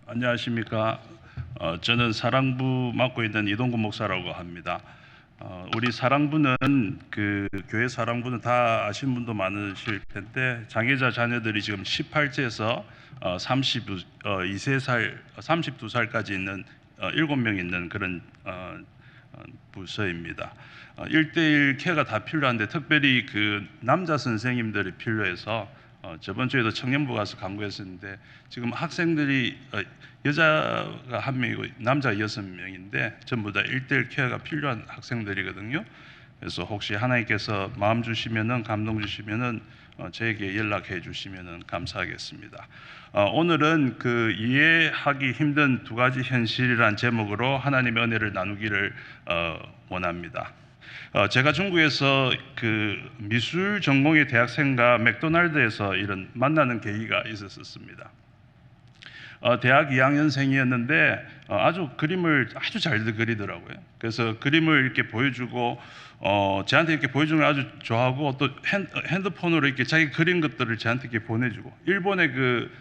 안녕하십니까. 저는 사랑부 맡고 있는 이동근 목사라고 합니다. 우리 사랑부는 그 교회 사랑부는 다 아시는 분도 많으실 텐데 장애자 자녀들이 지금 18세에서 32살까지 있는 7명 있는 그런 부서입니다. 1대1 케어가 다 필요한데 특별히 그 남자 선생님들이 필요해서 저번 주에도 청년부 가서 강구했었는데 지금 학생들이 여자가 1명이고 남자가 6명인데 전부 다 1대1 케어가 필요한 학생들이거든요. 그래서 혹시 하나님께서 마음 주시면은 감동 주시면은 저에게 연락해 주시면은 감사하겠습니다. 오늘은 그 이해하기 힘든 두 가지 현실이란 제목으로 하나님의 은혜를 나누기를 원합니다. 제가 중국에서 그 미술 전공의 대학생과 맥도날드에서 이런 만나는 계기가 있었습니다. 대학 2학년생이었는데 아주 그림을 아주 잘 그리더라고요. 그래서 그림을 이렇게 보여주고 저한테 이렇게 보여주는 걸 아주 좋아하고 또 핸드폰으로 이렇게 자기 그린 것들을 저한테 이렇게 보내주고 일본의 그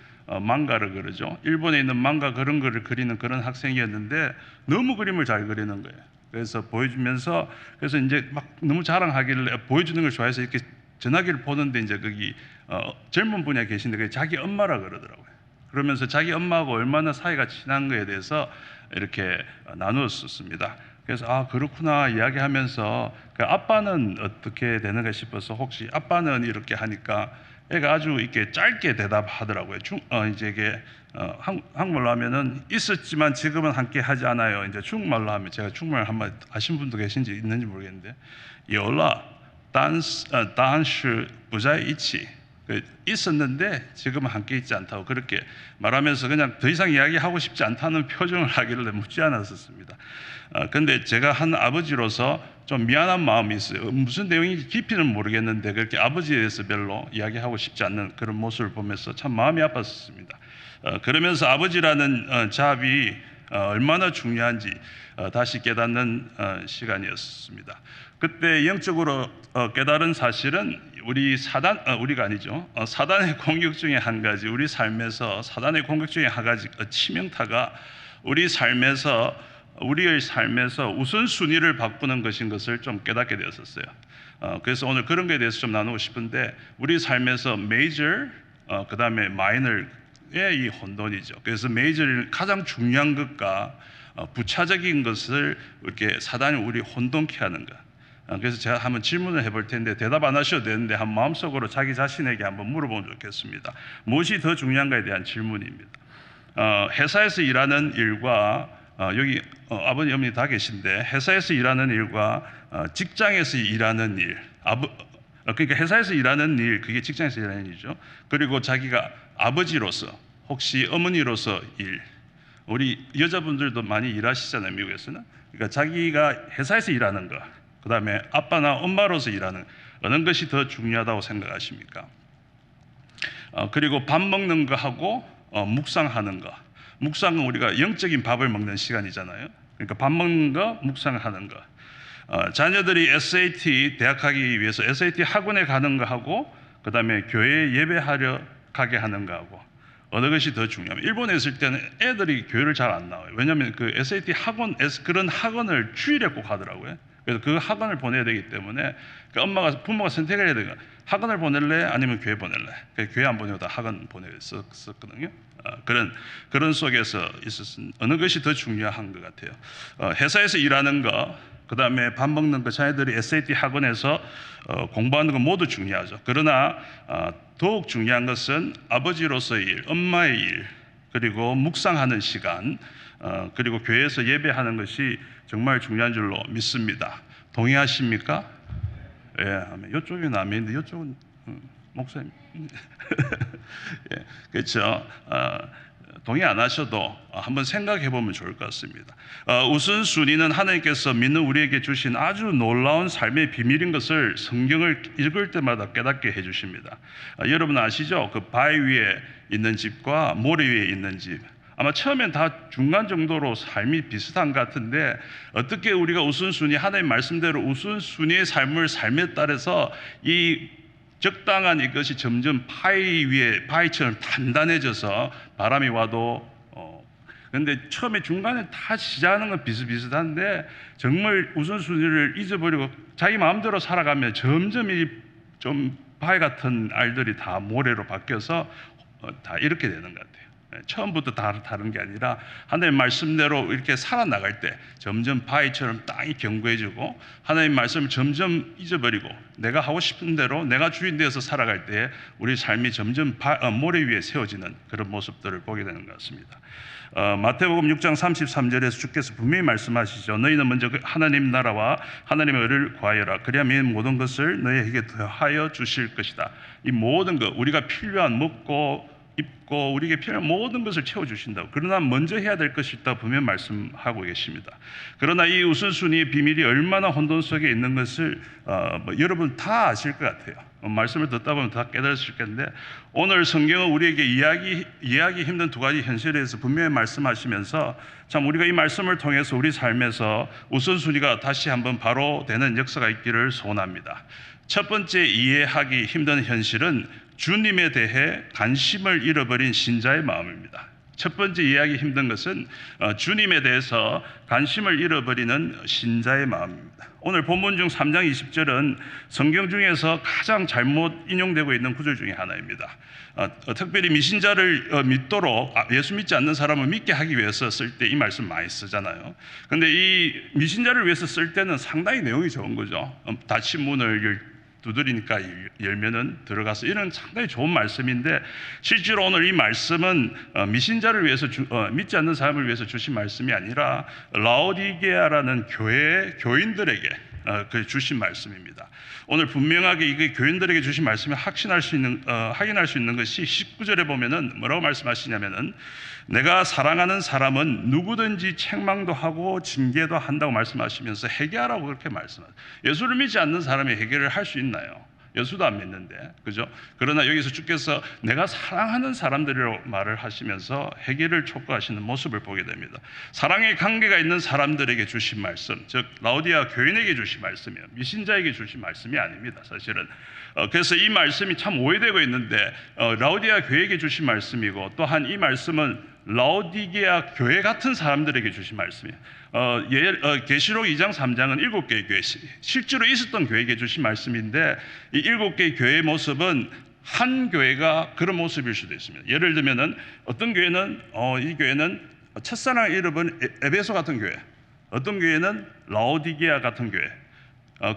망가를 그러죠. 일본에 있는 망가 그런 거를 그리는 그런 학생이었는데 너무 그림을 잘 그리는 거예요. 그래서 보여주면서 그래서 이제 막 너무 자랑하길래 보여주는 걸 좋아해서 이렇게 전화기를 보는데 이제 거기 젊은 분이 계신데 자기 엄마라 그러더라고요. 그러면서 자기 엄마하고 얼마나 사이가 친한 거에 대해서 이렇게 나누었습니다. 그래서 아 그렇구나 이야기하면서 그 아빠는 어떻게 되는가 싶어서 혹시 아빠는 이렇게 하니까 애가 아주 이렇게 짧게 대답하더라고요. 이제 이게 한국말로 하면은 있었지만 지금은 함께 하지 않아요. 이제 중국말로 하면 제가 중국말 한번 아신 분도 계신지 있는지 모르겠는데 有了但是不在一起 있었는데 지금은 함께 있지 않다고 그렇게 말하면서 그냥 더 이상 이야기하고 싶지 않다는 표정을 하길래 묻지 않았었습니다. 근데 제가 한 아버지로서 좀 미안한 마음이 있어요. 무슨 내용인지 깊이는 모르겠는데 그렇게 아버지에 대해서 별로 이야기하고 싶지 않는 그런 모습을 보면서 참 마음이 아팠습니다. 그러면서 아버지라는 자비 얼마나 중요한지 다시 깨닫는 시간이었습니다. 그때 영적으로 깨달은 사실은 우리가 아니죠. 사단의 공격 중에 한 가지, 우리 삶에서 사단의 공격 중에 한 가지 치명타가 우리의 삶에서 우선순위를 바꾸는 것인 것을 좀 깨닫게 되었었어요. 그래서 오늘 그런 것에 대해서 좀 나누고 싶은데 우리 삶에서 major, 그 다음에 minor의 이 혼돈이죠. 그래서 major은 가장 중요한 것과 부차적인 것을 이렇게 사단이 우리 혼돈케 하는 것. 그래서 제가 한번 질문을 해볼 텐데 대답 안 하셔도 되는데 한 마음속으로 자기 자신에게 한번 물어보면 좋겠습니다. 무엇이 더 중요한가에 대한 질문입니다. 회사에서 일하는 일과 여기 아버님 어머니 다 계신데 회사에서 일하는 일과 직장에서 일하는 일, 그러니까 회사에서 일하는 일 그게 직장에서 일하는 일이죠. 그리고 자기가 아버지로서 혹시 어머니로서 일, 우리 여자분들도 많이 일하시잖아요 미국에서는. 그러니까 자기가 회사에서 일하는 거, 그 다음에 아빠나 엄마로서 일하는 어느 것이 더 중요하다고 생각하십니까? 그리고 밥 먹는 거하고 묵상하는 거. 묵상은 우리가 영적인 밥을 먹는 시간이잖아요. 그러니까 밥 먹는 거, 묵상하는 거. 자녀들이 SAT 대학 가기 위해서 SAT 학원에 가는 거하고 그 다음에 교회에 예배하려 가게 하는 거하고 어느 것이 더 중요하면 일본에 있을 때는 애들이 교회를 잘 안 나와요. 왜냐하면 그 SAT 학원, 그런 학원을 주일에 꼭 하더라고요. 그래서 그 학원을 보내야 되기 때문에 그 부모가 선택을 해야 돼요. 학원을 보낼래 아니면 교회 보낼래. 교회 안 보내고 다 학원 보냈었거든요. 그런 속에서 있었은 어느 것이 더 중요한 것 같아요. 회사에서 일하는 거, 그 다음에 밥 먹는 거, 자녀들이 SAT 학원에서 공부하는 거 모두 중요하죠. 그러나 더욱 중요한 것은 아버지로서의 일, 엄마의 일, 그리고 묵상하는 시간, 그리고 교회에서 예배하는 것이 정말 중요한 줄로 믿습니다. 동의하십니까? 예, 이쪽은 아멘인데 이쪽은 목사님. 예, 그렇죠. 동의 안 하셔도 한번 생각해 보면 좋을 것 같습니다. 우선순위는 하나님께서 믿는 우리에게 주신 아주 놀라운 삶의 비밀인 것을 성경을 읽을 때마다 깨닫게 해주십니다. 여러분 아시죠? 그 바위 위에 있는 집과 모래 위에 있는 집. 아마 처음엔 다 중간 정도로 삶이 비슷한 것 같은데 어떻게 우리가 우선순위, 하나님 말씀대로 우선순위의 삶을 삶에 따라서 이 적당한 이것이 점점 파이처럼 단단해져서 바람이 와도 그런데 처음에 중간에 다 시작하는 건 비슷비슷한데 정말 우선순위를 잊어버리고 자기 마음대로 살아가면 점점 이 좀 바위 같은 알들이 다 모래로 바뀌어서 다 이렇게 되는 것 같아요. 처음부터 다른 게 아니라 하나님 말씀대로 이렇게 살아나갈 때 점점 바위처럼 땅이 견고해지고 하나님 말씀을 점점 잊어버리고 내가 하고 싶은 대로 내가 주인 되어서 살아갈 때 우리 삶이 점점 모래 위에 세워지는 그런 모습들을 보게 되는 것 같습니다. 마태복음 6장 33절에서 주께서 분명히 말씀하시죠. 너희는 먼저 하나님 나라와 하나님의 의를 구하여라. 그리하면 모든 것을 너희에게 더하여 주실 것이다. 이 모든 것, 우리가 필요한 먹고 입고 우리에게 필요한 모든 것을 채워주신다고. 그러나 먼저 해야 될 것이 있다 분명 말씀하고 계십니다. 그러나 이 우선순위의 비밀이 얼마나 혼돈 속에 있는 것을 여러분 다 아실 것 같아요. 말씀을 듣다 보면 다 깨달을 수 있겠는데 오늘 성경은 우리에게 이해하기 힘든 두 가지 현실에 대해서 분명히 말씀하시면서 참 우리가 이 말씀을 통해서 우리 삶에서 우선순위가 다시 한번 바로 되는 역사가 있기를 소원합니다. 첫 번째 이해하기 힘든 현실은 주님에 대해 관심을 잃어버린 신자의 마음입니다. 첫 번째 이해하기 힘든 것은 주님에 대해서 관심을 잃어버리는 신자의 마음입니다. 오늘 본문 중 3장 20절은 성경 중에서 가장 잘못 인용되고 있는 구절 중에 하나입니다. 특별히 미신자를 믿도록 예수 믿지 않는 사람을 믿게 하기 위해서 쓸 때 이 말씀 많이 쓰잖아요. 그런데 이 미신자를 위해서 쓸 때는 상당히 내용이 좋은 거죠. 닫힌 문을 두드리니까 열면은 들어가서 이런 상당히 좋은 말씀인데 실제로 오늘 이 말씀은 미신자를 위해서 믿지 않는 사람을 위해서 주신 말씀이 아니라 라오디게아라는 교인들에게 주신 말씀입니다. 오늘 분명하게 이게 교인들에게 주신 말씀을 확인할 수 있는 것이 19절에 보면은 뭐라고 말씀하시냐면은 내가 사랑하는 사람은 누구든지 책망도 하고 징계도 한다고 말씀하시면서 회개하라고 그렇게 말씀하세요. 예수를 믿지 않는 사람이 회개를 할 수 있나요? 예수도 안 믿는데, 그죠? 그러나 여기서 주께서 내가 사랑하는 사람들이라고 말을 하시면서 회개를 촉구하시는 모습을 보게 됩니다. 사랑의 관계가 있는 사람들에게 주신 말씀, 즉 라오디아 교인에게 주신 말씀이에요. 미신자에게 주신 말씀이 아닙니다, 사실은. 그래서 이 말씀이 참 오해되고 있는데 라오디아 교회에게 주신 말씀이고 또한 이 말씀은 라오디게아 교회 같은 사람들에게 주신 말씀이에요. 계시록 2장 3장은 7개의 교회, 실제로 있었던 교회에게 주신 말씀인데 이 7개의 교회의 모습은 한 교회가 그런 모습일 수도 있습니다. 예를 들면은 어떤 교회는 이 교회는 첫사랑을 잃어버린 에베소 같은 교회, 어떤 교회는 라오디게아 같은 교회,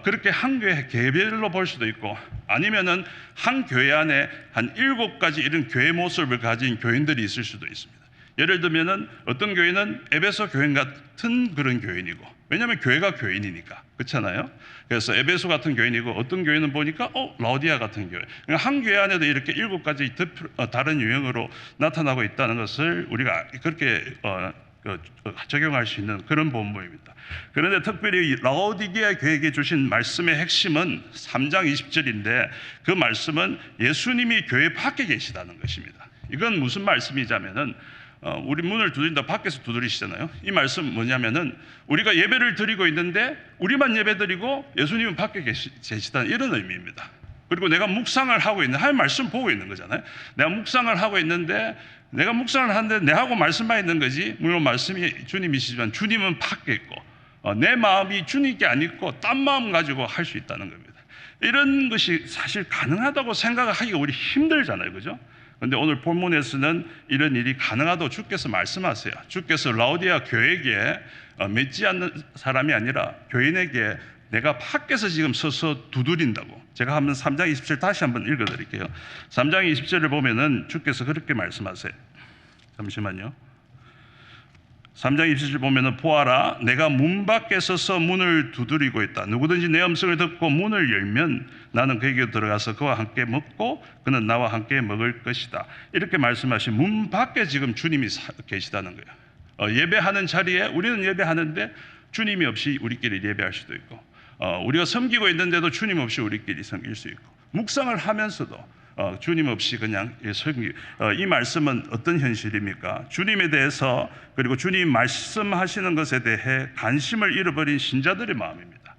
그렇게 한 교회 개별로 볼 수도 있고 아니면은 한 교회 안에 한 7가지 이런 교회 모습을 가진 교인들이 있을 수도 있습니다. 예를 들면은 어떤 교회는 에베소 교인 같은 그런 교인이고, 왜냐하면 교회가 교인이니까, 그렇잖아요. 그래서 에베소 같은 교인이고 어떤 교회는 보니까 라오디아 같은 교회. 한 교회 안에도 이렇게 7가지 다른 유형으로 나타나고 있다는 것을 우리가 그렇게 적용할 수 있는 그런 본문입니다. 그런데 특별히 라오디게아 교회에게 주신 말씀의 핵심은 3장 20절인데 그 말씀은 예수님이 교회 밖에 계시다는 것입니다. 이건 무슨 말씀이냐면은 우리 문을 두드린다 밖에서 두드리시잖아요. 이 말씀 뭐냐면은 우리가 예배를 드리고 있는데 우리만 예배 드리고 예수님은 밖에 계시다는 이런 의미입니다. 그리고 내가 묵상을 하고 있는 할 말씀 보고 있는 거잖아요. 내가 묵상을 하고 있는데 내가 묵상을 하는데 내하고 말씀만 있는 거지. 물론 말씀이 주님이시지만 주님은 밖에 있고 내 마음이 주님께 안 있고 딴 마음 가지고 할 수 있다는 겁니다. 이런 것이 사실 가능하다고 생각하기가 우리 힘들잖아요, 그죠? 그런데 오늘 본문에서는 이런 일이 가능하다고 주께서 말씀하세요. 주께서 라오디아 교회에게 믿지 않는 사람이 아니라 교인에게 내가 밖에서 지금 서서 두드린다고. 제가 한번 3장 20절 다시 한번 읽어드릴게요. 3장 20절을 보면은 주께서 그렇게 말씀하세요. 잠시만요. 3장 20절 보면은 보아라, 내가 문 밖에 서서 문을 두드리고 있다. 누구든지 내 음성을 듣고 문을 열면 나는 그에게 들어가서 그와 함께 먹고 그는 나와 함께 먹을 것이다. 이렇게 말씀하신 문 밖에 지금 주님이 계시다는 거예요. 예배하는 자리에 우리는 예배하는데 주님이 없이 우리끼리 예배할 수도 있고, 우리가 섬기고 있는데도 주님 없이 우리끼리 섬길 수 있고, 묵상을 하면서도 주님 없이 그냥 이 말씀은 어떤 현실입니까? 주님에 대해서 그리고 주님 말씀하시는 것에 대해 관심을 잃어버린 신자들의 마음입니다.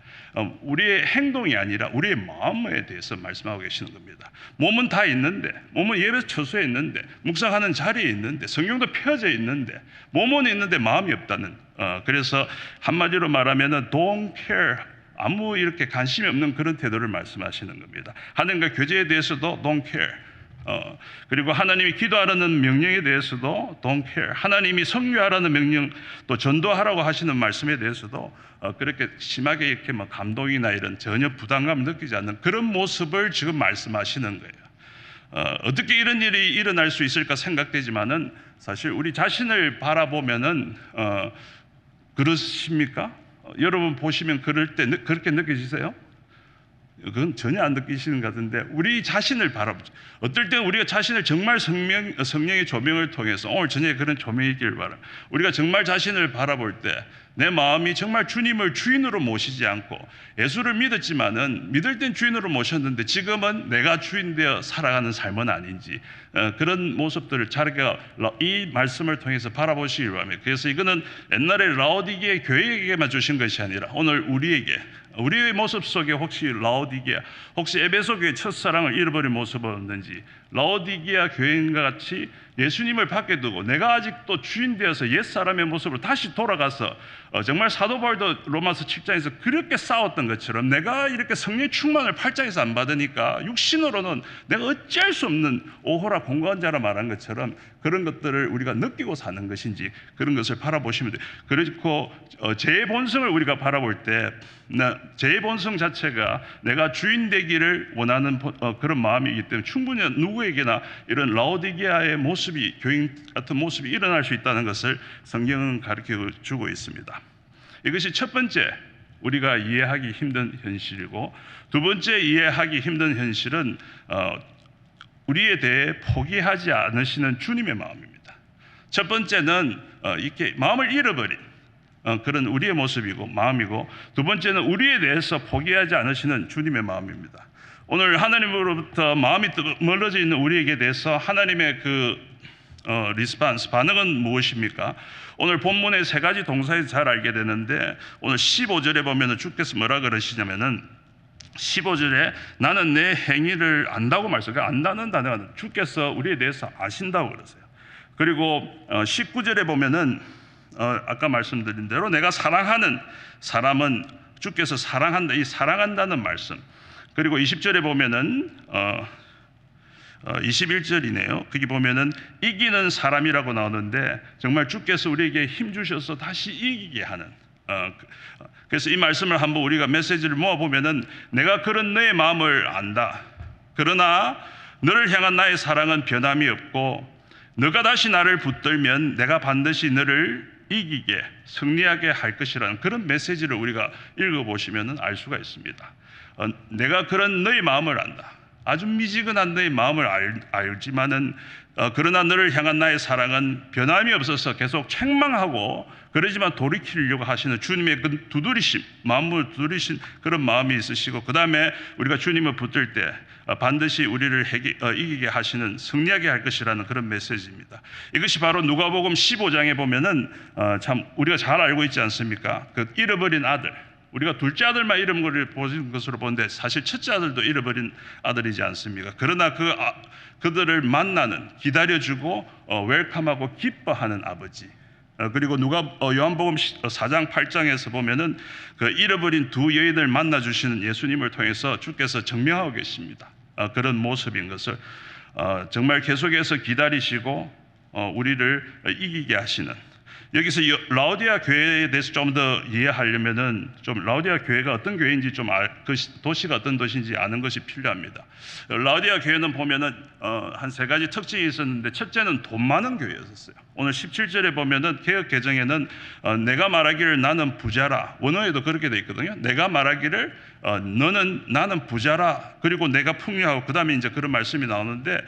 우리의 행동이 아니라 우리의 마음에 대해서 말씀하고 계시는 겁니다. 몸은 다 있는데, 몸은 예배 처소에 있는데, 묵상하는 자리에 있는데, 성경도 펴져 있는데, 몸은 있는데 마음이 없다는. 그래서 한마디로 말하면은 don't care, 아무 이렇게 관심이 없는 그런 태도를 말씀하시는 겁니다. 하나님과 교제에 대해서도 don't care. 그리고 하나님이 기도하라는 명령에 대해서도 don't care. 하나님이 선교하라는 명령, 또 전도하라고 하시는 말씀에 대해서도 그렇게 심하게 이렇게 뭐 감동이나 이런 전혀 부담감 느끼지 않는 그런 모습을 지금 말씀하시는 거예요. 어떻게 이런 일이 일어날 수 있을까 생각되지만은 사실 우리 자신을 바라보면은 그렇습니까? 여러분 보시면 그럴 때 그렇게 느껴지세요? 그건 전혀 안 느끼시는 것 같은데, 우리 자신을 바라보죠. 어떨 때는 우리가 자신을 정말 성령의 조명을 통해서, 오늘 저녁에 그런 조명이 있기를 바랍니다. 우리가 정말 자신을 바라볼 때 내 마음이 정말 주님을 주인으로 모시지 않고, 예수를 믿었지만은 믿을 땐 주인으로 모셨는데 지금은 내가 주인 되어 살아가는 삶은 아닌지, 그런 모습들을 자기가 이 말씀을 통해서 바라보시길 바랍니다. 그래서 이거는 옛날에 라오디게아 교회에게만 주신 것이 아니라 오늘 우리에게, 우리의 모습 속에 혹시 라오디게아, 혹시 에베소 교회 첫사랑을 잃어버린 모습은 없는지, 라오디게아 교인과 같이 예수님을 밖에 두고 내가 아직도 주인 되어서 옛사람의 모습으로 다시 돌아가서 정말 사도 바울도 로마서 7장에서 그렇게 싸웠던 것처럼 내가 이렇게 성령 충만을 8장에서 안 받으니까 육신으로는 내가 어찌할 수 없는 오호라 공고한 자라 말한 것처럼 그런 것들을 우리가 느끼고 사는 것인지, 그런 것을 바라보시면 돼요. 그리고 제 본성을 우리가 바라볼 때 제 본성 자체가 내가 주인 되기를 원하는 그런 마음이기 때문에 충분히 누구에게나 이런 라오디게아의 모습이, 교인 같은 모습이 일어날 수 있다는 것을 성경은 가르쳐 주고 있습니다. 이것이 첫 번째 우리가 이해하기 힘든 현실이고, 두 번째 이해하기 힘든 현실은 우리에 대해 포기하지 않으시는 주님의 마음입니다. 첫 번째는 이렇게 마음을 잃어버린 그런 우리의 모습이고 마음이고, 두 번째는 우리에 대해서 포기하지 않으시는 주님의 마음입니다. 오늘 하나님으로부터 마음이 멀어져 있는 우리에게 대해서 하나님의 그 리스판스, 반응은 무엇입니까? 오늘 본문의 세 가지 동사에서 잘 알게 되는데, 오늘 15절에 보면 주께서 뭐라 그러시냐면은 15절에 나는 내 행위를 안다고 말씀해요. 안다는 단어가 주께서 우리에 대해서 아신다고 그러세요. 그리고 19절에 보면은 아까 말씀드린 대로 내가 사랑하는 사람은 주께서 사랑한다, 이 사랑한다는 말씀. 그리고 20절에 보면은 21절이네요. 거기 보면은 이기는 사람이라고 나오는데, 정말 주께서 우리에게 힘 주셔서 다시 이기게 하는. 그래서 이 말씀을 한번 우리가 메시지를 모아보면은, 내가 그런 너의 마음을 안다. 그러나 너를 향한 나의 사랑은 변함이 없고, 너가 다시 나를 붙들면 내가 반드시 너를 이기게, 승리하게 할 것이라는 그런 메시지를 우리가 읽어보시면 알 수가 있습니다. 내가 그런 너의 마음을 안다. 아주 미지근한 너의 마음을 알지만은 그러나 너를 향한 나의 사랑은 변함이 없어서 계속 책망하고 그러지만 돌이키려고 하시는 주님의 그 두드리심, 마음을 두드리신 그런 마음이 있으시고, 그 다음에 우리가 주님을 붙들 때 반드시 우리를 이기게 하시는, 승리하게 할 것이라는 그런 메시지입니다. 이것이 바로 누가복음 15장에 보면은 참 우리가 잘 알고 있지 않습니까? 그 잃어버린 아들, 우리가 둘째 아들만 잃어버린 것으로 보는데 사실 첫째 아들도 잃어버린 아들이지 않습니까? 그러나 그들을 만나는, 기다려주고 웰컴하고 기뻐하는 아버지. 그리고 요한복음 4장 8장에서 보면은 그 잃어버린 두 여인을 만나주시는 예수님을 통해서 주께서 증명하고 계십니다. 그런 모습인 것을 정말 계속해서 기다리시고 우리를 이기게 하시는. 여기서 라오디게아 교회에 대해서 좀 더 이해하려면은 좀 라오디게아 교회가 어떤 교회인지 그 도시가 어떤 도시인지 아는 것이 필요합니다. 라오디게아 교회는 보면은 한 세 가지 특징이 있었는데, 첫째는 돈 많은 교회였었어요. 오늘 17절에 보면은 개역 개정에는 내가 말하기를 나는 부자라, 원어에도 그렇게 돼 있거든요. 내가 말하기를 나는 부자라, 그리고 내가 풍요하고, 그 다음에 이제 그런 말씀이 나오는데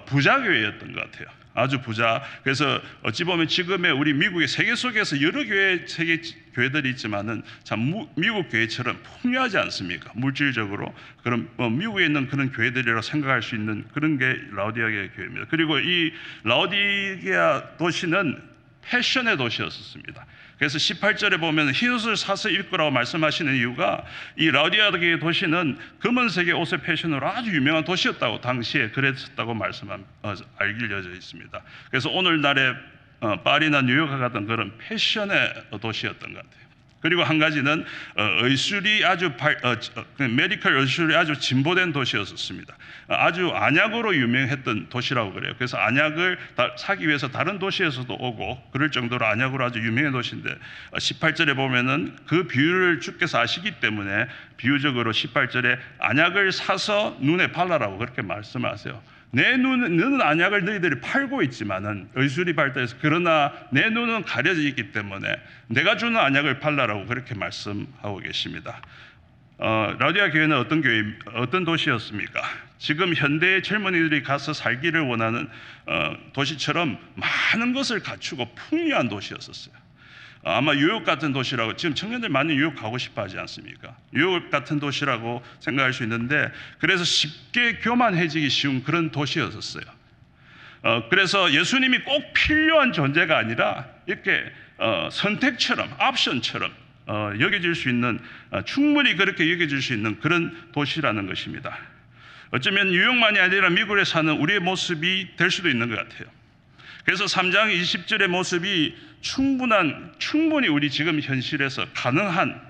부자 교회였던 것 같아요. 아주 부자. 그래서 어찌 보면 지금의 우리 미국의 세계 속에서 여러 세계 교회들이 있지만은 참 미국 교회처럼 풍요하지 않습니까? 물질적으로. 그럼 미국에 있는 그런 교회들이라고 생각할 수 있는 그런 게 라오디게아 교회입니다. 그리고 이 라오디게아 도시는 패션의 도시였습니다. 그래서 18절에 보면 흰옷을 사서 입으라고 말씀하시는 이유가 이 라우디아의 도시는 검은색의 옷의 패션으로 아주 유명한 도시였다고 당시에 그랬었다고 알려져 있습니다. 그래서 오늘날의 파리나 뉴욕과 같은 그런 패션의 도시였던 것 같아요. 그리고 한 가지는 의술이 아주 메디컬 의술이 아주 진보된 도시였습니다. 아주 안약으로 유명했던 도시라고 그래요. 그래서 안약을 사기 위해서 다른 도시에서도 오고 그럴 정도로 안약으로 아주 유명한 도시인데 18절에 보면은 그 비유를 주께서 아시기 때문에 비유적으로 18절에 안약을 사서 눈에 발라라고 그렇게 말씀하세요. 너는 안약을 너희들이 팔고 있지만은 의술이 발달해서 그러나 내 눈은 가려져 있기 때문에 내가 주는 안약을 팔라라고 그렇게 말씀하고 계십니다. 라우디아 교회는 어떤 도시였습니까? 지금 현대의 젊은이들이 가서 살기를 원하는 도시처럼 많은 것을 갖추고 풍요한 도시였었어요. 아마 뉴욕 같은 도시라고, 지금 청년들 많이 뉴욕 가고 싶어 하지 않습니까? 뉴욕 같은 도시라고 생각할 수 있는데, 그래서 쉽게 교만해지기 쉬운 그런 도시였었어요. 그래서 예수님이 꼭 필요한 존재가 아니라 이렇게 선택처럼, 옵션처럼 여겨질 수 있는, 충분히 그렇게 여겨질 수 있는 그런 도시라는 것입니다. 어쩌면 뉴욕만이 아니라 미국에 사는 우리의 모습이 될 수도 있는 것 같아요. 그래서 3장 20절의 모습이 충분히 우리 지금 현실에서 가능한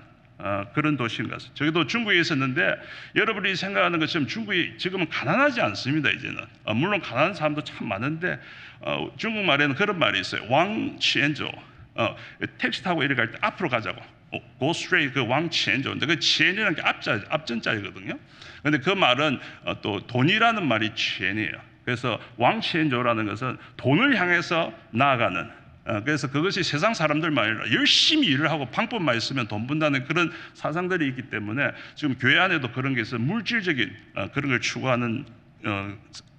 그런 도시인 것 같습니다. 저희도 중국에 있었는데 여러분이 생각하는 것처럼 중국이 지금은 가난하지 않습니다. 이제는 물론 가난한 사람도 참 많은데 중국말에는 그런 말이 있어요. 왕치엔조, 택시 타고 이리 갈 때 앞으로 가자고, go straight, 그 왕치엔조. 근데 그 치엔이라는 게 앞전자이거든요. 근데 그 말은 또 돈이라는 말이 치엔이에요. 그래서 왕치엔조라는 것은 돈을 향해서 나아가는, 그래서 그것이 세상 사람들만 아니라 열심히 일을 하고 방법만 있으면 돈 번다는 그런 사상들이 있기 때문에 지금 교회 안에도 그런 게 있어요. 물질적인 그런 걸 추구하는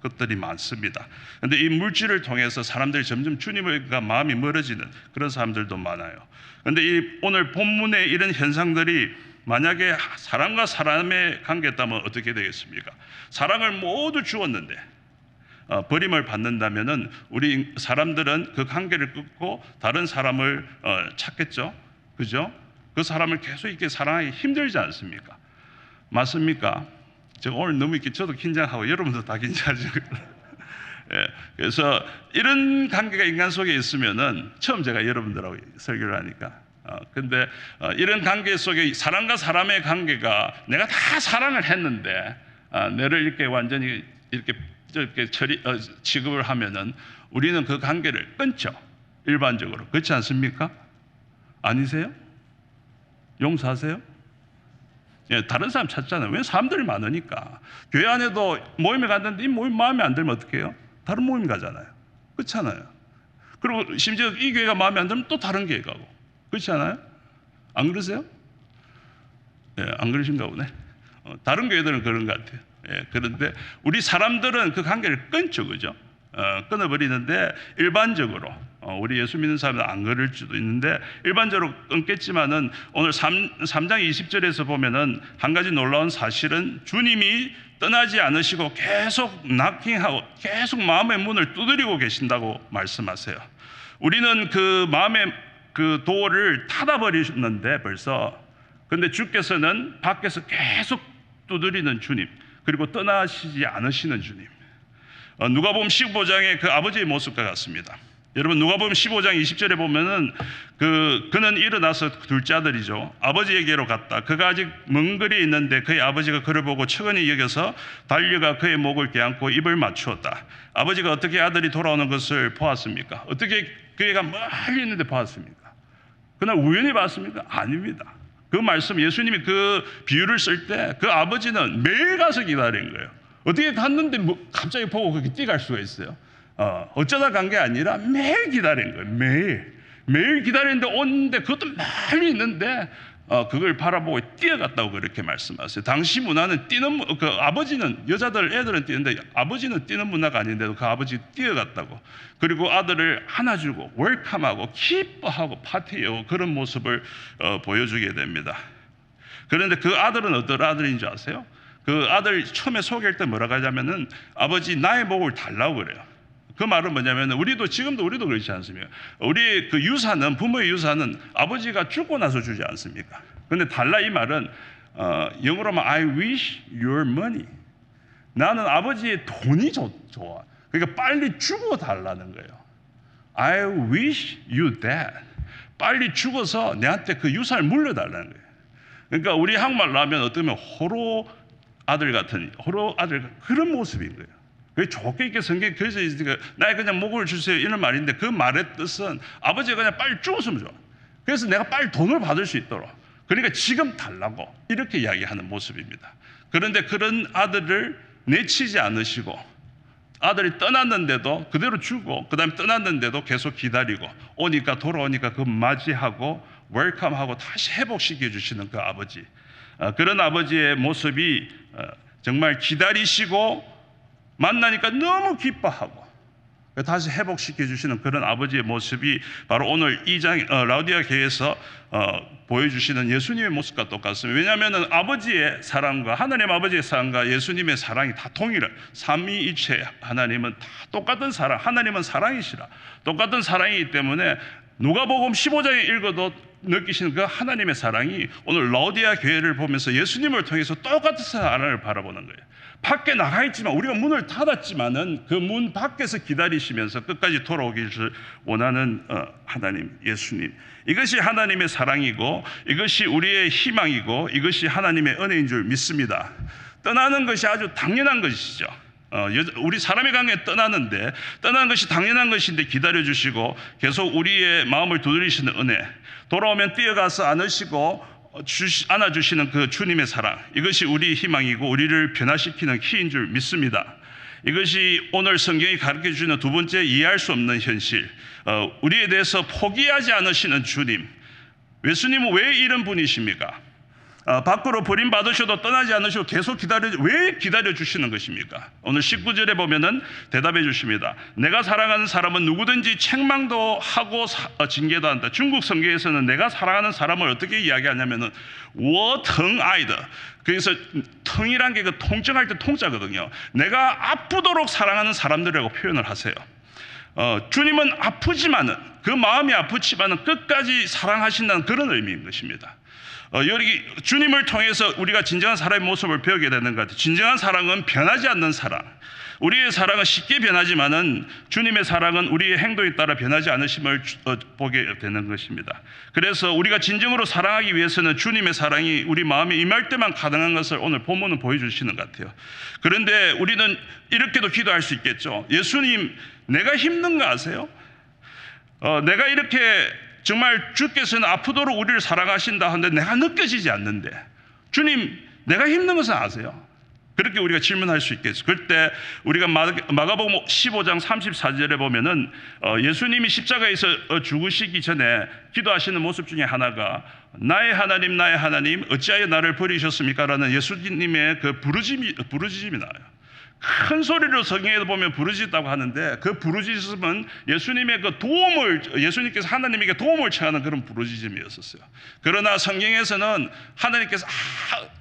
것들이 많습니다. 그런데 이 물질을 통해서 사람들이 점점 주님과 마음이 멀어지는 그런 사람들도 많아요. 그런데 이 오늘 본문의 이런 현상들이 만약에 사람과 사람의 관계였다면 어떻게 되겠습니까? 사랑을 모두 주었는데 버림을 받는다면은 우리 사람들은 그 관계를 끊고 다른 사람을 찾겠죠, 그죠? 그 사람을 계속 이렇게 사랑하기 힘들지 않습니까? 맞습니까? 제가 오늘 너무 이렇게 저도 긴장하고 여러분도 다 긴장하죠. 예, 그래서 이런 관계가 인간 속에 있으면은 처음 제가 여러분들하고 설교를 하니까. 근데 이런 관계 속에 사람과 사람의 관계가 내가 다 사랑을 했는데 내를 이렇게 완전히 이렇게 취급을 하면은 우리는 그 관계를 끊죠. 일반적으로. 그렇지 않습니까? 아니세요? 용서하세요? 예, 다른 사람 찾잖아요. 왜? 사람들이 많으니까. 교회 안에도 모임에 갔는데 이 모임 마음에 안 들면 어떻게 해요? 다른 모임 가잖아요. 그렇잖아요. 그리고 심지어 이 교회가 마음에 안 들면 또 다른 교회 가고. 그렇지 않아요? 안 그러세요? 예, 안 그러신가 보네. 다른 교회들은 그런 것 같아요. 예, 그런데 우리 사람들은 그 관계를 끊죠, 그죠? 끊어버리는데 일반적으로 우리 예수 믿는 사람은 안 그럴 수도 있는데 일반적으로 끊겠지만은 오늘 3장 20절에서 보면은 한 가지 놀라운 사실은 주님이 떠나지 않으시고 계속 낙킹하고 계속 마음의 문을 두드리고 계신다고 말씀하세요. 우리는 그 마음의 그 도어를 닫아버리셨는데 벌써, 근데 주께서는 밖에서 계속 두드리는 주님, 그리고 떠나시지 않으시는 주님. 누가복음 15장의 그 아버지의 모습과 같습니다. 여러분 누가복음 15장 20절에 보면은 그는 일어나서 둘째 아들이죠. 아버지에게로 갔다. 그가 아직 먼 거리에 있는데 그의 아버지가 그를 보고 측은히 여겨서 달려가 그의 목을 껴안고 입을 맞추었다. 아버지가 어떻게 아들이 돌아오는 것을 보았습니까? 어떻게 그애가 멀리 있는데 보았습니까? 그날 우연히 봤습니까? 아닙니다. 그 말씀, 예수님이 그 비유를 쓸 때 그 아버지는 매일 가서 기다린 거예요. 어떻게 갔는데 뭐 갑자기 보고 그렇게 뛰어갈 수가 있어요? 어쩌다 간 게 아니라 매일 기다린 거예요. 매일 기다리는데 오는데 그것도 멀리 있는데 그걸 바라보고 뛰어갔다고 그렇게 말씀하세요. 당시 문화는 그 아버지는, 여자들 애들은 뛰는데 아버지는 뛰는 문화가 아닌데도 그 아버지 뛰어갔다고. 그리고 아들을 안아주고 웰컴하고 기뻐하고 파티하고 그런 모습을 보여주게 됩니다. 그런데 그 아들은 어떤 아들인 줄 아세요? 그 아들 처음에 소개할 때 뭐라고 하냐면은 아버지 나의 목을 달라고 그래요. 그 말은 뭐냐면 우리도 그렇지 않습니까? 우리 그 유산은, 부모의 유산은 아버지가 죽고 나서 주지 않습니까? 근데 달라 이 말은 영어로 하면 I wish your money. 나는 아버지의 돈이 좋아. 그러니까 빨리 주고 달라는 거예요. I wish you that. 빨리 죽어서 내한테 그 유산을 물려달라는 거예요. 그러니까 우리 한국말로 하면 어떻게 보면 호로 아들 그런 모습인 거예요. 왜 좋게 이렇게 성경에 그래서 나에 그냥 목을 주세요 이런 말인데 그 말의 뜻은 아버지가 그냥 빨리 죽었으면 좋아. 그래서 내가 빨리 돈을 받을 수 있도록. 그러니까 지금 달라고 이렇게 이야기하는 모습입니다. 그런데 그런 아들을 내치지 않으시고 아들이 떠났는데도 그대로 주고 그다음에 떠났는데도 계속 기다리고 돌아오니까 그 맞이하고 웰컴하고 다시 회복시켜 주시는 그 아버지, 그런 아버지의 모습이 정말 기다리시고 만나니까 너무 기뻐하고 다시 회복시켜 주시는 그런 아버지의 모습이 바로 오늘 2장 라우디아 교회에서 보여주시는 예수님의 모습과 똑같습니다. 왜냐하면 아버지의 사랑과 하나님 아버지의 사랑과 예수님의 사랑이 다 동일해. 삼위일체 하나님은 다 똑같은 사랑, 하나님은 사랑이시라. 똑같은 사랑이기 때문에 누가복음 15장에 읽어도 느끼시는 그 하나님의 사랑이 오늘 라우디아 교회를 보면서 예수님을 통해서 똑같은 사랑을 바라보는 거예요. 밖에 나가 있지만 우리가 문을 닫았지만은 그 문 밖에서 기다리시면서 끝까지 돌아오기를 원하는 하나님, 예수님. 이것이 하나님의 사랑이고 이것이 우리의 희망이고 이것이 하나님의 은혜인 줄 믿습니다. 떠나는 것이 아주 당연한 것이죠. 우리 사람의 관계에 떠나는 것이 당연한 것인데 기다려주시고 계속 우리의 마음을 두드리시는 은혜, 돌아오면 뛰어가서 안아주시는 그 주님의 사랑, 이것이 우리의 희망이고 우리를 변화시키는 키인 줄 믿습니다. 이것이 오늘 성경이 가르쳐주는 두 번째 이해할 수 없는 현실, 우리에 대해서 포기하지 않으시는 주님. 예수님은 왜 이런 분이십니까? 밖으로 버림받으셔도 떠나지 않으시고 계속 왜 기다려주시는 것입니까? 오늘 19절에 보면은 대답해 주십니다. 내가 사랑하는 사람은 누구든지 책망도 하고 징계도 한다. 중국 성경에서는 내가 사랑하는 사람을 어떻게 이야기하냐면은 워텅아이드. 그래서 텅이란 게 그 통증할 때 통자거든요. 내가 아프도록 사랑하는 사람들이라고 표현을 하세요. 주님은 아프지만은, 그 마음이 아프지만은 끝까지 사랑하신다는 그런 의미인 것입니다. 여기 주님을 통해서 우리가 진정한 사람의 모습을 배우게 되는 것 같아요. 진정한 사랑은 변하지 않는 사랑. 우리의 사랑은 쉽게 변하지만은 주님의 사랑은 우리의 행동에 따라 변하지 않으심을 보게 되는 것입니다. 그래서 우리가 진정으로 사랑하기 위해서는 주님의 사랑이 우리 마음에 임할 때만 가능한 것을 오늘 본문은 보여주시는 것 같아요. 그런데 우리는 이렇게도 기도할 수 있겠죠. 예수님, 내가 힘든 거 아세요? 내가 이렇게 정말 주께서는 아프도록 우리를 사랑하신다 하는데 내가 느껴지지 않는데 주님, 내가 힘든 것은 아세요? 그렇게 우리가 질문할 수 있겠죠. 그때 우리가 마가복음 15장 34절에 보면은 예수님이 십자가에서 죽으시기 전에 기도하시는 모습 중에 하나가 나의 하나님 어찌하여 나를 버리셨습니까? 라는 예수님의 그 부르짖음이 나와요. 큰 소리로 성경에 보면 부르짖다고 하는데 그 부르짖음은 예수님의 예수님께서 하나님에게 도움을 청하는 그런 부르짖음이었었어요. 그러나 성경에서는 하나님께서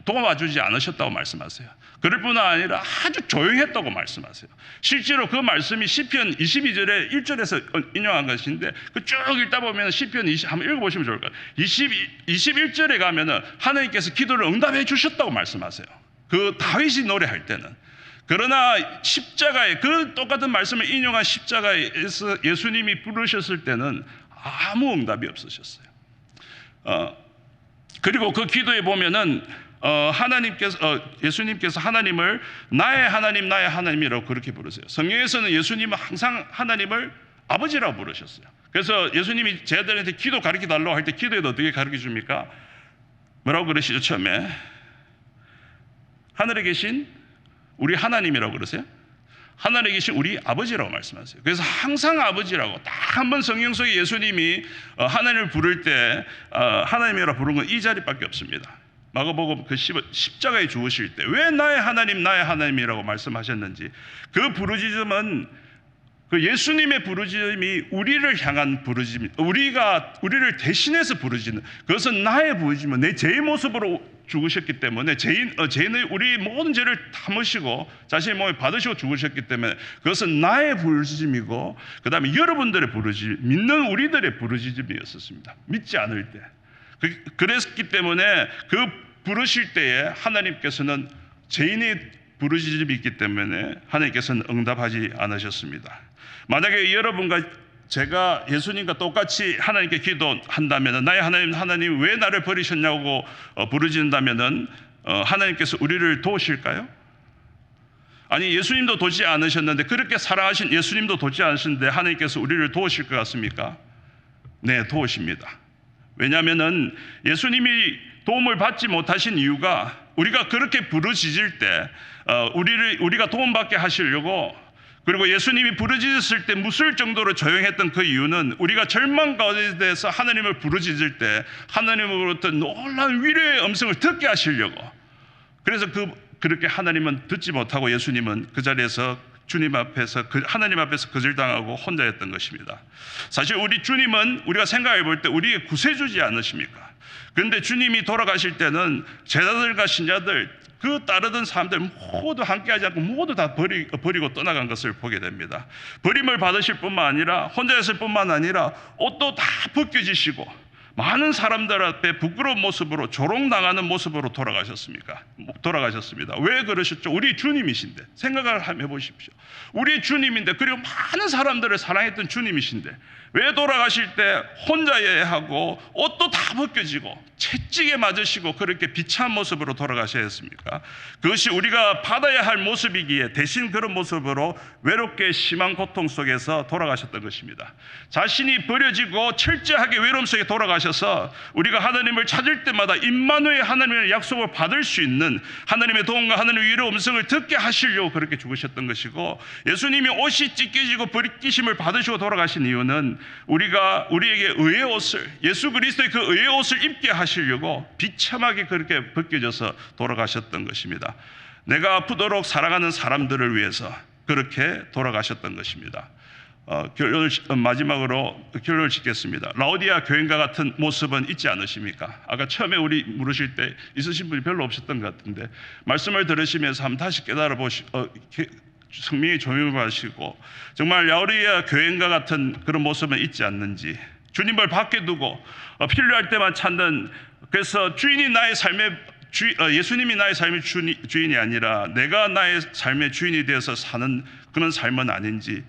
도와주지 않으셨다고 말씀하세요. 그럴 뿐 아니라 아주 조용했다고 말씀하세요. 실제로 그 말씀이 시편 22절에 1절에서 인용한 것인데 그 쭉 읽다 보면 시편 20 한번 읽어보시면 좋을 것 같아요. 21절에 가면은 하나님께서 기도를 응답해 주셨다고 말씀하세요. 그 다윗이 노래할 때는. 그러나 십자가에 그 똑같은 말씀을 인용한 십자가에서 예수님이 부르셨을 때는 아무 응답이 없으셨어요. 그리고 그 기도에 보면은 예수님께서 하나님을 나의 하나님이라고 그렇게 부르세요. 성경에서는 예수님은 항상 하나님을 아버지라고 부르셨어요. 그래서 예수님이 제 아들한테 기도 가르쳐 달라고 할 때 기도에도 어떻게 가르쳐 줍니까? 뭐라고 그러시죠? 처음에 하늘에 계신 우리 하나님이라고 그러세요? 하늘에 계신 우리 아버지라고 말씀하세요. 그래서 항상 아버지라고, 딱 한 번 성경 속에 예수님이 하나님을 부를 때 하나님이라고 부른 건 이 자리밖에 없습니다. 마가복음 그 십자가에 죽으실 때 왜 나의 하나님이라고 말씀하셨는지, 그 부르짖음은 그 예수님의 부르짖음이 우리를 향한 부르짖음, 우리를 대신해서 부르짖는, 그것은 나의 부르짖음은 내 죄의 모습으로 죽으셨기 때문에 죄인의 우리 모든 죄를 담으시고 자신의 몸에 받으시고 죽으셨기 때문에 그것은 나의 부르짖음이고, 그 다음에 여러분들의 부르짖음, 믿는 우리들의 부르짖음이었습니다. 믿지 않을 때. 그랬기 때문에 그 부르실 때에 하나님께서는 죄인의 부르짖음이 있기 때문에 하나님께서는 응답하지 않으셨습니다. 만약에 여러분과 제가 예수님과 똑같이 하나님께 기도한다면, 나의 하나님 왜 나를 버리셨냐고 부르짖는다면 하나님께서 우리를 도우실까요? 아니, 예수님도 도우지 않으셨는데, 그렇게 사랑하신 예수님도 도우지 않으셨는데 하나님께서 우리를 도우실 것 같습니까? 네, 도우십니다. 왜냐하면 예수님이 도움을 받지 못하신 이유가, 우리가 그렇게 부르짖을 때 우리가 도움받게 하시려고, 그리고 예수님이 부르짖었을 때 무술 정도로 조용했던 그 이유는 우리가 절망 가운데서 하나님을 부르짖을 때 하나님으로부터 놀라운 위로의 음성을 듣게 하시려고. 그래서 그렇게 하나님은 듣지 못하고 예수님은 그 자리에서 주님 앞에서 하나님 앞에서 거절당하고 혼자였던 것입니다. 사실 우리 주님은 우리가 생각해 볼 때 우리의 구세주지 않으십니까? 그런데 주님이 돌아가실 때는 제자들과 신자들, 그 따르던 사람들 모두 함께하지 않고 모두 다 버리고 떠나간 것을 보게 됩니다. 버림을 받으실 뿐만 아니라, 혼자였을 뿐만 아니라 옷도 다 벗겨지시고 많은 사람들 앞에 부끄러운 모습으로 조롱당하는 모습으로 돌아가셨습니다. 왜 그러셨죠? 우리 주님이신데. 생각을 해보십시오. 우리 주님인데, 그리고 많은 사람들을 사랑했던 주님이신데 왜 돌아가실 때 혼자여야 하고 옷도 다 벗겨지고 채찍에 맞으시고 그렇게 비참한 모습으로 돌아가셔야 했습니까? 그것이 우리가 받아야 할 모습이기에 대신 그런 모습으로 외롭게 심한 고통 속에서 돌아가셨던 것입니다. 자신이 버려지고 철저하게 외로움 속에 돌아가셔서 우리가 하나님을 찾을 때마다 임마누엘 하나님의 약속을 받을 수 있는 하나님의 도움과 하나님의 위로 음성을 듣게 하시려고 그렇게 죽으셨던 것이고, 예수님이 옷이 찢겨지고 벗기심을 받으시고 돌아가신 이유는 우리에게 의의 옷을, 예수 그리스도의 그 의의 옷을 입게 하시려고 비참하게 그렇게 벗겨져서 돌아가셨던 것입니다. 내가 아프도록 사랑하는 사람들을 위해서 그렇게 돌아가셨던 것입니다. 마지막으로 결론을 짓겠습니다. 라오디아 교인과 같은 모습은 있지 않으십니까? 아까 처음에 우리 물으실 때 있으신 분이 별로 없었던 것 같은데, 말씀을 들으시면서 한번 다시 깨달아 성령의 조명을 받으시고 정말 라오디아 교인과 같은 그런 모습은 있지 않는지, 주님을 밖에 두고 필요할 때만 찾는, 그래서 예수님이 나의 삶의 주인이 아니라 내가 나의 삶의 주인이 되어서 사는 그런 삶은 아닌지,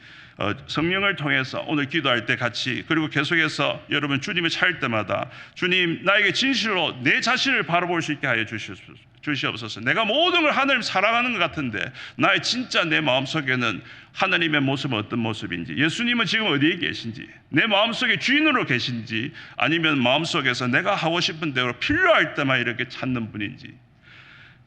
성령을 통해서 오늘 기도할 때 같이, 그리고 계속해서 여러분 주님을 찾을 때마다 주님, 나에게 진실로 내 자신을 바라볼 수 있게 하여 주시옵소서. 내가 모든 걸 하나님 사랑하는 것 같은데 나의 진짜 내 마음속에는 하나님의 모습은 어떤 모습인지, 예수님은 지금 어디에 계신지, 내 마음속에 주인으로 계신지, 아니면 마음속에서 내가 하고 싶은 대로 필요할 때만 이렇게 찾는 분인지,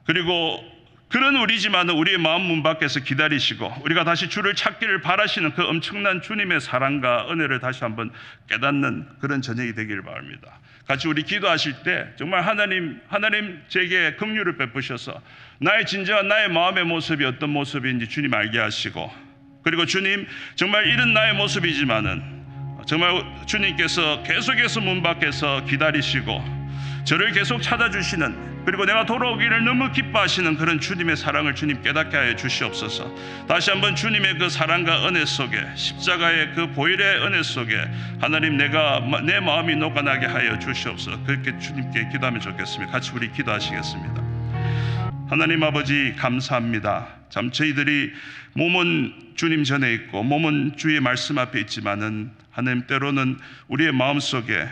그리고 그런 우리지만은 우리의 마음 문 밖에서 기다리시고 우리가 다시 주를 찾기를 바라시는 그 엄청난 주님의 사랑과 은혜를 다시 한번 깨닫는 그런 저녁이 되기를 바랍니다. 같이 우리 기도하실 때 정말 하나님 제게 긍휼을 베푸셔서 나의 진정한 나의 마음의 모습이 어떤 모습인지 주님 알게 하시고, 그리고 주님, 정말 이런 나의 모습이지만은 정말 주님께서 계속해서 문 밖에서 기다리시고 저를 계속 찾아주시는, 그리고 내가 돌아오기를 너무 기뻐하시는 그런 주님의 사랑을 주님 깨닫게 하여 주시옵소서. 다시 한번 주님의 그 사랑과 은혜 속에, 십자가의 그 보혈의 은혜 속에 하나님, 내 마음이 녹아나게 하여 주시옵소서. 그렇게 주님께 기도하면 좋겠습니다. 같이 우리 기도하시겠습니다. 하나님 아버지, 감사합니다. 참 저희들이 몸은 주님 전에 있고 몸은 주의 말씀 앞에 있지만은 하나님, 때로는 우리의 마음속에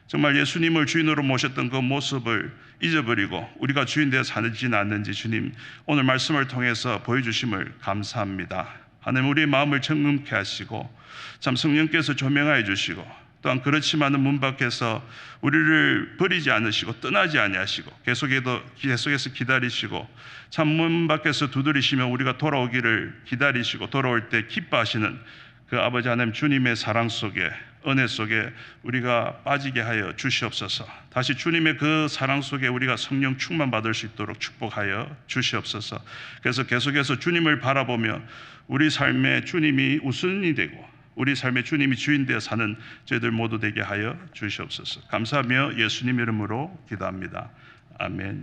정말 예수님을 주인으로 모셨던 그 모습을 잊어버리고 우리가 주인 되어 사는지는 않는지 주님 오늘 말씀을 통해서 보여주심을 감사합니다. 하나님, 우리의 마음을 정금케 하시고 참 성령께서 조명하여 주시고, 또한 그렇지만은 문 밖에서 우리를 버리지 않으시고 떠나지 아니하시고 계속해서 기다리시고, 참 문 밖에서 두드리시면 우리가 돌아오기를 기다리시고 돌아올 때 기뻐하시는 그 아버지 하나님 주님의 사랑 속에 은혜 속에 우리가 빠지게 하여 주시옵소서. 다시 주님의 그 사랑 속에 우리가 성령 충만 받을 수 있도록 축복하여 주시옵소서. 그래서 계속해서 주님을 바라보며 우리 삶에 주님이 우선이 되고 우리 삶의 주님이 주인 되어 사는 저희들 모두 되게 하여 주시옵소서. 감사하며 예수님 이름으로 기도합니다. 아멘.